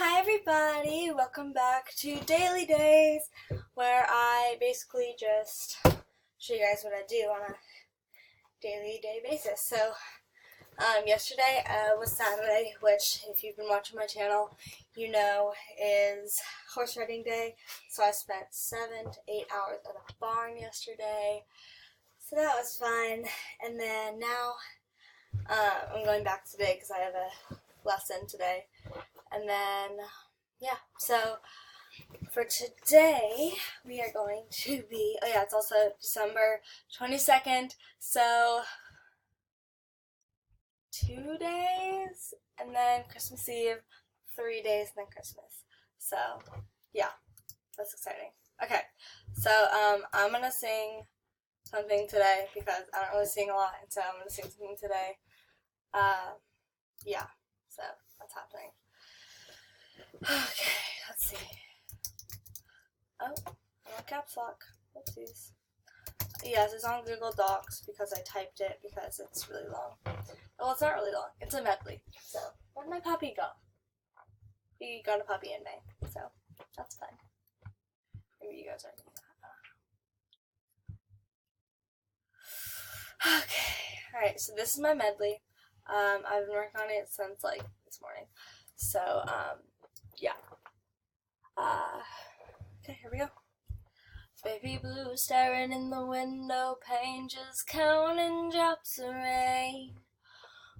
Hi everybody, welcome back to Daily Days, where I basically just show you guys what I do on a daily day basis. So, yesterday was Saturday, which if you've been watching my channel, you know is horse riding day. So I spent 7 to 8 hours at a barn yesterday, so that was fun. And then now I'm going back today because I have a lesson today. And then, yeah, so for today, we are going to be, oh yeah, it's also December 22nd, so 2 days, and then Christmas Eve, 3 days, and then Christmas. So, yeah, that's exciting. Okay, so, I'm gonna sing something today, because I don't really sing a lot, and so I'm gonna sing something today. Yeah, so that's happening. Okay, let's see. Oh, I'm on caps lock. Oopsies. Yes, it's on Google Docs because I typed it because it's really long. Well, it's not really long. It's a medley. So, where'd my puppy go? He got a puppy in May, so that's fun. Maybe you guys are doing that. Okay, alright, so this is my medley. I've been working on it since, like, this morning. So, yeah. Okay, here we go. Baby blue staring in the window pane, just counting drops of rain.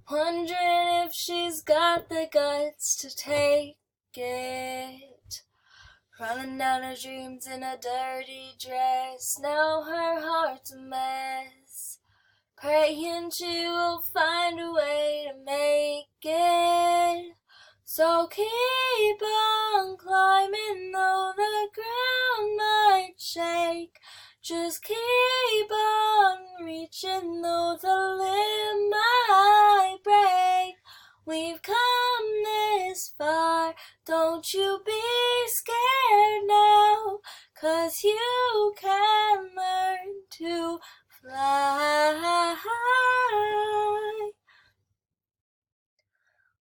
Wondering if she's got the guts to take it. Running down her dreams in a dirty dress, now her heart's a mess. Praying she will find a way to make it. So keep on climbing though the ground might shake. Just keep on reaching though the limb might break. We've come this far, don't you be scared now, 'cause you can learn to fly.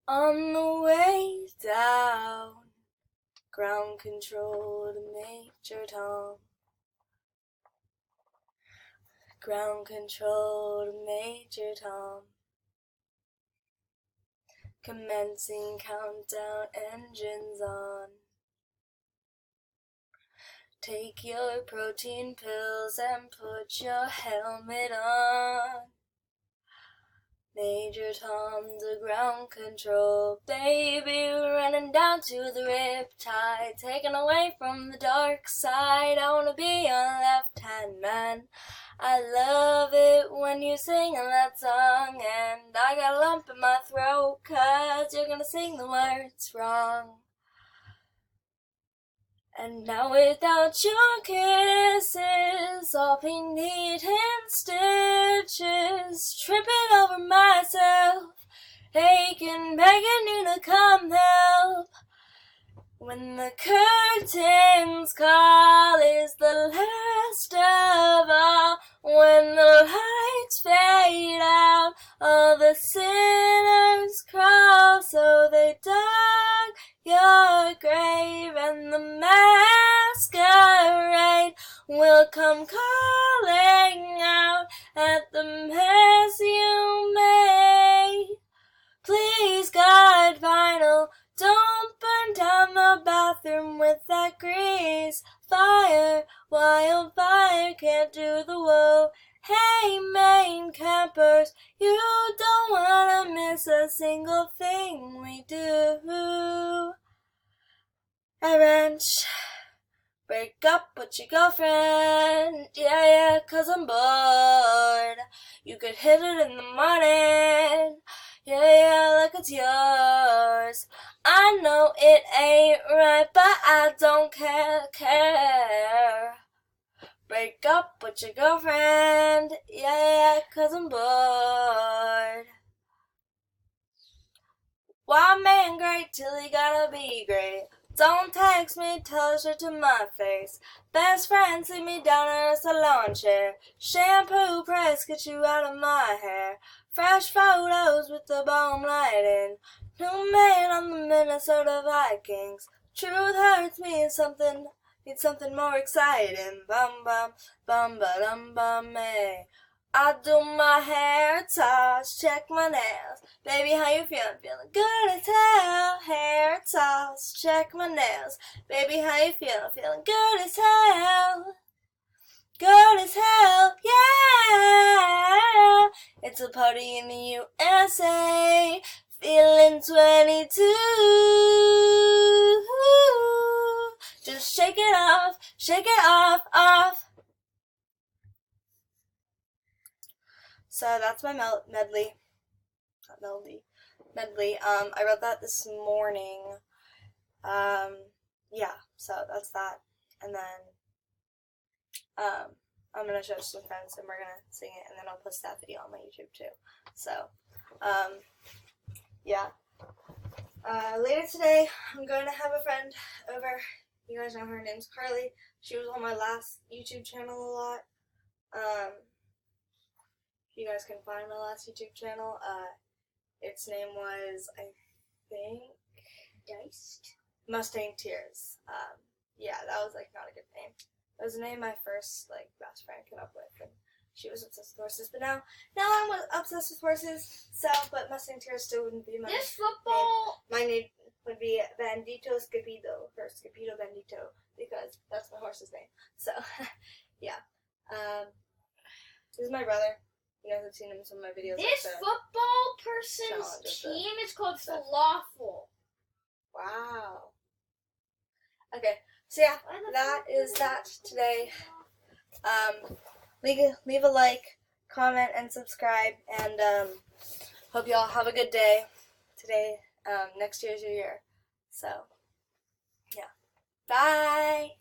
On the way down, ground control to Major Tom. Ground control to Major Tom. Commencing countdown, engines on. Take your protein pills and put your helmet on. Major Tom to ground control, baby, running down to the riptide, taken away from the dark side. I wanna be your left-hand man. I love it when you sing that song, and I got a lump in my throat 'cause you're gonna sing the words wrong. And now without your kisses, all beneath and stitches, tripping over myself, aching, begging you to come help. When the curtains call is the last of all, when the lights fade out, all the sinners crawl, so they dug your grave, and the masquerade will come calling out at the mess you made. Please, God, vinyl, don't burn down the bathroom with that grease. Fire, wildfire, can't do the woe. Hey, Maine campers, you don't wanna miss a single thing we do. A wrench, break up with your girlfriend, yeah, 'cause I'm bored. You could hit it in the morning, yeah, like it's yours. I know it ain't right, but I don't care. Break up with your girlfriend, yeah, 'cause I'm bored. Wild man great till he gotta be great. Don't text me, touch it to my face. Best friend, sit me down in a salon chair. Shampoo press, get you out of my hair. Fresh photos with the bomb lighting. New man on the Minnesota Vikings. Truth hurts me, and something need something more exciting. Bum bum bum ba dum bum eh. I do my hair toss, check my nails. Baby, how you feeling? Feeling good as hell. Hair toss, check my nails. Baby, how you feeling? Feeling good as hell. Good as hell, yeah. It's a party in the USA. Feeling 22. Just shake it off, off. So that's my medley. Not melody. Medley. I wrote that this morning. Yeah, so that's that. And then I'm gonna show it to some friends and we're gonna sing it, and then I'll post that video on my YouTube too. So, yeah. Later today, I'm going to have a friend over. You guys know her name's Carly. She was on my last YouTube channel a lot. You guys can find my last YouTube channel. Its name was, I think, Diced. Mustang Tears. Yeah, that was like not a good name. That was the name my first like best friend came up with, and she was obsessed with horses. But now I'm obsessed with horses. So, but Mustang Tears still wouldn't be my This football. name. My name would be Bandito Scapido, or Scapito Bandito, because that's my horse's name. So, yeah. This is my brother. You guys have seen him in some of my videos. This like football person's team is called Falafel. Wow. Okay, so yeah, that is that today. Leave a like, comment, and subscribe, and hope y'all have a good day. Today, next year's your year. So, yeah. Bye!